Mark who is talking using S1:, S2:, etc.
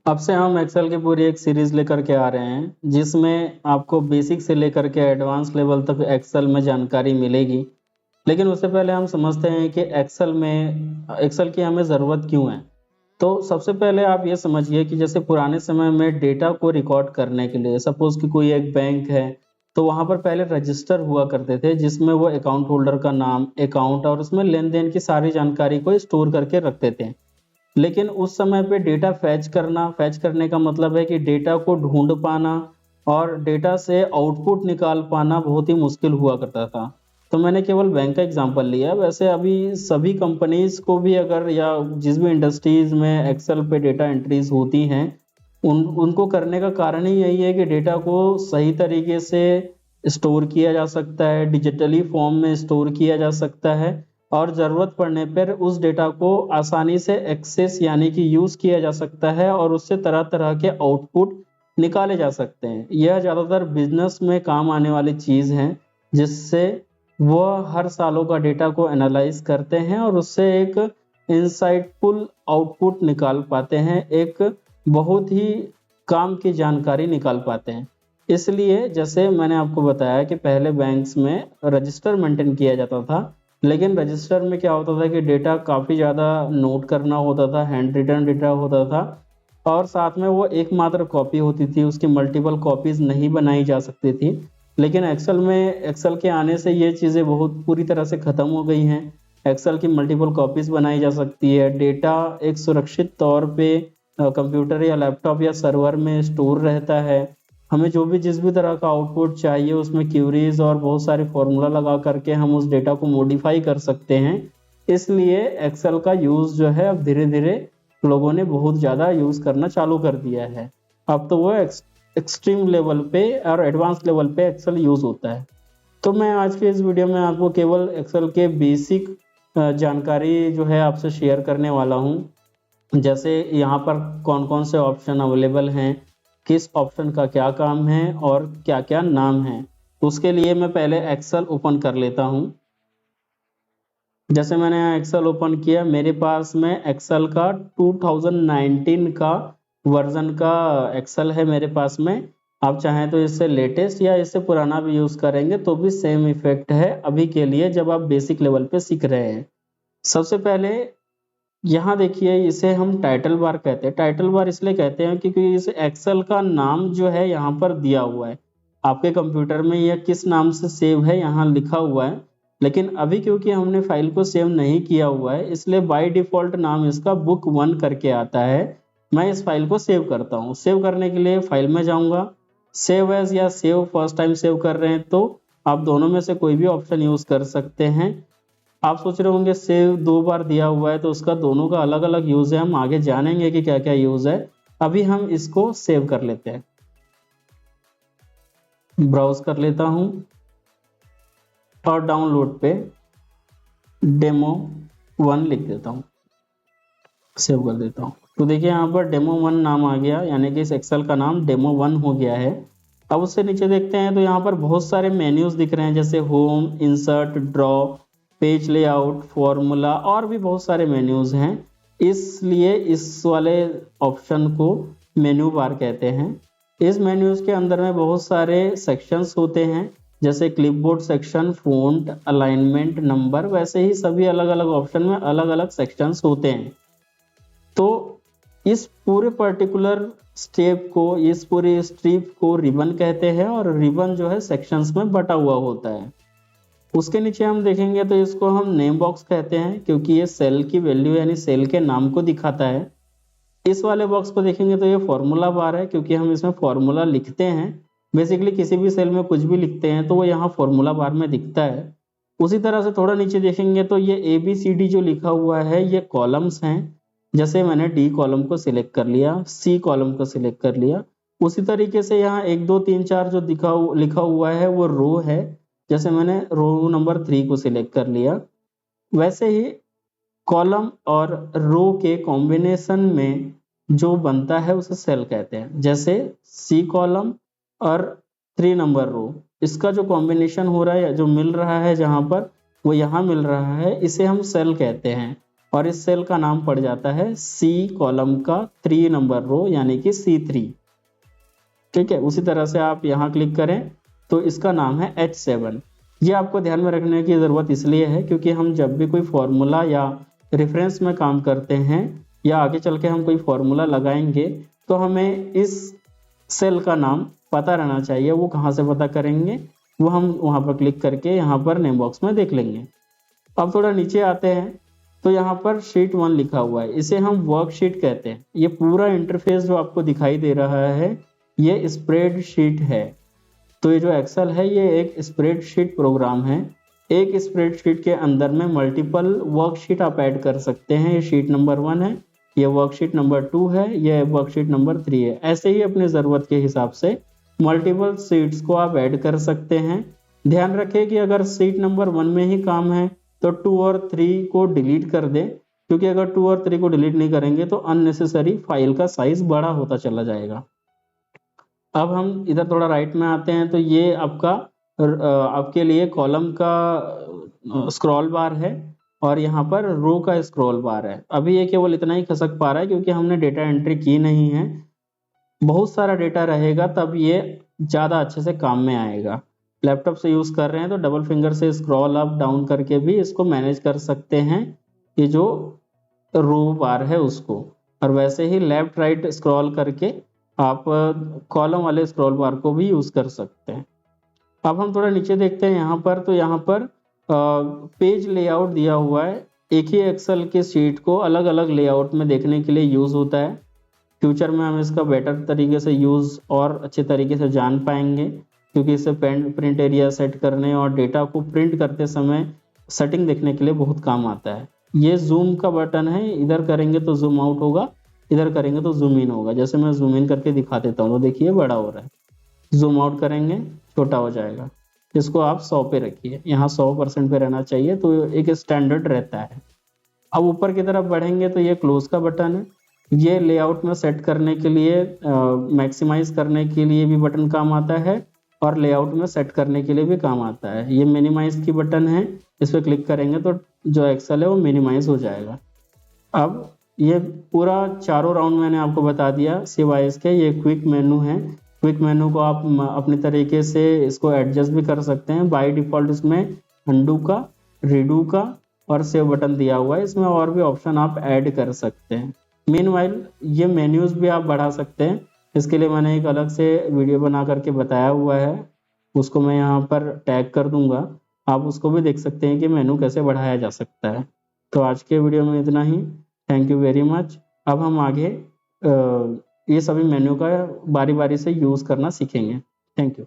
S1: अब से हम एक्सेल की पूरी एक सीरीज लेकर के आ रहे हैं जिसमें आपको बेसिक से लेकर के एडवांस लेवल तक एक्सेल में जानकारी मिलेगी। लेकिन उससे पहले हम समझते हैं कि एक्सेल की हमें ज़रूरत क्यों है। तो सबसे पहले आप ये समझिए कि जैसे पुराने समय में डेटा को रिकॉर्ड करने के लिए सपोज कि कोई एक बैंक है, तो वहाँ पर पहले रजिस्टर हुआ करते थे जिसमें वो अकाउंट होल्डर का नाम, अकाउंट और उसमें लेन देन की सारी जानकारी को स्टोर करके रखते थे। लेकिन उस समय पे डेटा फैच करने का मतलब है कि डेटा को ढूंढ पाना और डेटा से आउटपुट निकाल पाना बहुत ही मुश्किल हुआ करता था। तो मैंने केवल बैंक का एग्जांपल लिया, वैसे अभी सभी कंपनीज को भी अगर या जिस भी इंडस्ट्रीज में एक्सेल पे डेटा एंट्रीज होती हैं उनको करने का कारण ही यही है कि डेटा को सही तरीके से स्टोर किया जा सकता है, डिजिटली फॉर्म में स्टोर किया जा सकता है और ज़रूरत पड़ने पर उस डेटा को आसानी से एक्सेस यानी कि यूज़ किया जा सकता है और उससे तरह तरह के आउटपुट निकाले जा सकते हैं। यह ज़्यादातर बिजनेस में काम आने वाली चीज़ है जिससे वह हर सालों का डेटा को एनालाइज करते हैं और उससे एक इंसाइटफुल आउटपुट निकाल पाते हैं, एक बहुत ही काम की जानकारी निकाल पाते हैं। इसलिए जैसे मैंने आपको बताया कि पहले बैंक्स में रजिस्टर मेंटेन किया जाता था, लेकिन रजिस्टर में क्या होता था कि डेटा काफ़ी ज़्यादा नोट करना होता था, हैंड रिटन डेटा होता था और साथ में वो एकमात्र कॉपी होती थी, उसकी मल्टीपल कॉपीज़ नहीं बनाई जा सकती थी। लेकिन एक्सेल के आने से ये चीज़ें बहुत पूरी तरह से ख़त्म हो गई हैं। एक्सेल की मल्टीपल कॉपीज़ बनाई जा सकती है, डेटा एक सुरक्षित तौर पे कंप्यूटर या लैपटॉप या सर्वर में स्टोर रहता है। हमें जो भी जिस भी तरह का आउटपुट चाहिए उसमें क्यूरीज और बहुत सारे फॉर्मूला लगा करके हम उस डेटा को मॉडिफाई कर सकते हैं। इसलिए एक्सेल का यूज़ जो है अब धीरे धीरे लोगों ने बहुत ज़्यादा यूज़ करना चालू कर दिया है। अब तो वो एक्सट्रीम लेवल पे और एडवांस लेवल पे एक्सेल यूज़ होता है। तो मैं आज के इस वीडियो में आपको केवल एक्सेल के बेसिक जानकारी जो है आपसे शेयर करने वाला हूँ। जैसे यहाँ पर कौन कौन से ऑप्शन अवेलेबल हैं, किस ऑप्शन का क्या काम है और क्या क्या नाम है। उसके लिए मैं पहले एक्सेल ओपन कर लेता हूँ। जैसे मैंने एक्सेल ओपन किया, मेरे पास में एक्सेल का 2019 का वर्जन का एक्सेल है मेरे पास में। आप चाहें तो इससे लेटेस्ट या इससे पुराना भी यूज़ करेंगे तो भी सेम इफेक्ट है अभी के लिए जब आप बेसिक लेवल पे सीख रहे हैं। सबसे पहले यहाँ देखिए, इसे हम टाइटल बार कहते हैं। टाइटल बार इसलिए कहते हैं क्योंकि इस एक्सेल का नाम जो है यहाँ पर दिया हुआ है। आपके कंप्यूटर में यह किस नाम से सेव है यहाँ लिखा हुआ है, लेकिन अभी क्योंकि हमने फाइल को सेव नहीं किया हुआ है इसलिए बाय डिफ़ॉल्ट नाम इसका बुक 1 करके आता है। मैं इस फाइल को सेव करता हूँ। सेव करने के लिए फाइल में जाऊँगा, सेव एज या सेव फर्स्ट टाइम सेव कर रहे हैं तो आप दोनों में से कोई भी ऑप्शन यूज़ कर सकते हैं। आप सोच रहे होंगे सेव 2 बार दिया हुआ है तो उसका दोनों का अलग अलग यूज़ है, हम आगे जानेंगे कि क्या क्या यूज़ है। अभी हम इसको सेव कर लेते हैं, ब्राउज कर लेता हूँ और डाउनलोड पे डेमो 1 लिख देता हूँ, सेव कर देता हूँ। तो देखिए यहाँ पर डेमो 1 नाम आ गया, यानी कि इस एक्सेल का नाम डेमो 1 हो गया है। अब उससे नीचे देखते हैं तो यहाँ पर बहुत सारे मेन्यूज दिख रहे हैं, जैसे home, insert, draw, page layout, formula और भी बहुत सारे मेन्यूज हैं। इसलिए इस वाले ऑप्शन को मेन्यू बार कहते हैं। इस मेन्यूज के अंदर में बहुत सारे सेक्शंस होते हैं, जैसे clipboard section, font, alignment, number, वैसे ही सभी अलग अलग ऑप्शन में अलग अलग सेक्शंस होते हैं। तो इस पूरे पर्टिकुलर स्टेप को, इस पूरी स्ट्रिप को रिबन कहते हैं और रिबन जो है सेक्शंस में बटा हुआ होता है। उसके नीचे हम देखेंगे तो इसको हम नेम बॉक्स कहते हैं क्योंकि ये सेल की वैल्यू यानी सेल के नाम को दिखाता है। इस वाले बॉक्स को देखेंगे तो ये फॉर्मूला बार है क्योंकि हम इसमें फॉर्मूला लिखते हैं। बेसिकली किसी भी सेल में कुछ भी लिखते हैं तो वो यहाँ फॉर्मूला बार में दिखता है। उसी तरह से थोड़ा नीचे देखेंगे तो ये ABCD जो लिखा हुआ है ये कॉलम्स हैं। जैसे मैंने D कॉलम को सिलेक्ट कर लिया, C कॉलम को सिलेक्ट कर लिया। उसी तरीके से यहाँ 1 2 3 4 जो लिखा हुआ है वो रो है, जैसे मैंने रो नंबर 3 को सिलेक्ट कर लिया। वैसे ही कॉलम और रो के कॉम्बिनेशन में जो बनता है उसे सेल कहते हैं। जैसे C कॉलम और 3 नंबर रो, इसका जो कॉम्बिनेशन हो रहा है, जो मिल रहा है जहाँ पर वो यहाँ मिल रहा है, इसे हम सेल कहते हैं। और इस सेल का नाम पड़ जाता है C कॉलम का 3 नंबर रो यानी कि C3। ठीक है, उसी तरह से आप यहाँ क्लिक करें तो इसका नाम है H7। ये आपको ध्यान में रखने की ज़रूरत इसलिए है क्योंकि हम जब भी कोई फॉर्मूला या रेफरेंस में काम करते हैं या आगे चल के हम कोई फॉर्मूला लगाएंगे तो हमें इस सेल का नाम पता रहना चाहिए। वो कहाँ से पता करेंगे, वो हम वहाँ पर क्लिक करके यहाँ पर नेम बॉक्स में देख लेंगे। अब थोड़ा नीचे आते हैं तो यहाँ पर शीट 1 लिखा हुआ है, इसे हम वर्कशीट कहते हैं। ये पूरा इंटरफेस जो आपको दिखाई दे रहा है ये स्प्रेडशीट है। तो ये जो एक्सेल है ये एक स्प्रेडशीट प्रोग्राम है। एक स्प्रेडशीट के अंदर में मल्टीपल वर्कशीट आप ऐड कर सकते हैं। ये शीट नंबर 1 है, ये वर्कशीट नंबर 2 है, ये वर्कशीट नंबर 3 है। ऐसे ही अपनी ज़रूरत के हिसाब से मल्टीपल शीट्स को आप ऐड कर सकते हैं। ध्यान रखें कि अगर शीट नंबर 1 में ही काम है तो 2 और 3 को डिलीट कर दें, क्योंकि अगर 2 और 3 को डिलीट नहीं करेंगे तो अननेसेसरी फाइल का साइज बड़ा होता चला जाएगा। अब हम इधर थोड़ा राइट में आते हैं तो ये आपके लिए कॉलम का स्क्रॉल बार है और यहाँ पर रो का स्क्रॉल बार है। अभी ये केवल इतना ही खसक पा रहा है क्योंकि हमने डेटा एंट्री की नहीं है। बहुत सारा डेटा रहेगा तब ये ज़्यादा अच्छे से काम में आएगा। लैपटॉप से यूज़ कर रहे हैं तो डबल फिंगर से स्क्रॉल अप डाउन करके भी इसको मैनेज कर सकते हैं, ये जो रो बार है उसको। और वैसे ही लेफ्ट राइट स्क्रॉल करके आप कॉलम वाले स्क्रॉल बार को भी यूज़ कर सकते हैं। अब हम थोड़ा नीचे देखते हैं यहाँ पर, तो यहाँ पर पेज लेआउट दिया हुआ है। एक ही एक्सेल के शीट को अलग अलग लेआउट में देखने के लिए यूज़ होता है। फ्यूचर में हम इसका बेटर तरीके से यूज़ और अच्छे तरीके से जान पाएंगे, क्योंकि इसे प्रिंट एरिया सेट करने और डेटा को प्रिंट करते समय सेटिंग देखने के लिए बहुत काम आता है। ये जूम का बटन है, इधर करेंगे तो जूम आउट होगा, इधर करेंगे तो जूम इन होगा। जैसे मैं जूम इन करके दिखा देता हूँ तो देखिए बड़ा हो रहा है, जूम आउट करेंगे छोटा हो जाएगा। इसको आप 100 पे रखिए, यहाँ 100% पे रहना चाहिए तो एक स्टैंडर्ड रहता है। अब ऊपर की तरफ बढ़ेंगे तो ये क्लोज का बटन है। ये लेआउट में सेट करने के लिए, मैक्सिमाइज करने के लिए भी बटन काम आता है और लेआउट में सेट करने के लिए भी काम आता है। ये मिनिमाइज की बटन है, इस पर क्लिक करेंगे तो जो एक्सेल है वो मिनिमाइज हो जाएगा। अब ये पूरा चारों राउंड मैंने आपको बता दिया सिवाय इसके। ये क्विक मेनू है, क्विक मेनू को आप अपने तरीके से इसको एडजस्ट भी कर सकते हैं। बाय डिफ़ॉल्ट इसमें अंडू का, रीडू का और सेव बटन दिया हुआ है, इसमें और भी ऑप्शन आप ऐड कर सकते हैं। मीनवाइल ये मेन्यूज़ भी आप बढ़ा सकते हैं, इसके लिए मैंने एक अलग से वीडियो बना करके बताया हुआ है, उसको मैं यहाँ पर टैग कर दूंगा, आप उसको भी देख सकते हैं कि मेनू कैसे बढ़ाया जा सकता है। तो आज के वीडियो में इतना ही, थैंक यू वेरी मच। अब हम आगे ये सभी मेन्यू का बारी बारी से यूज़ करना सीखेंगे। Thank you.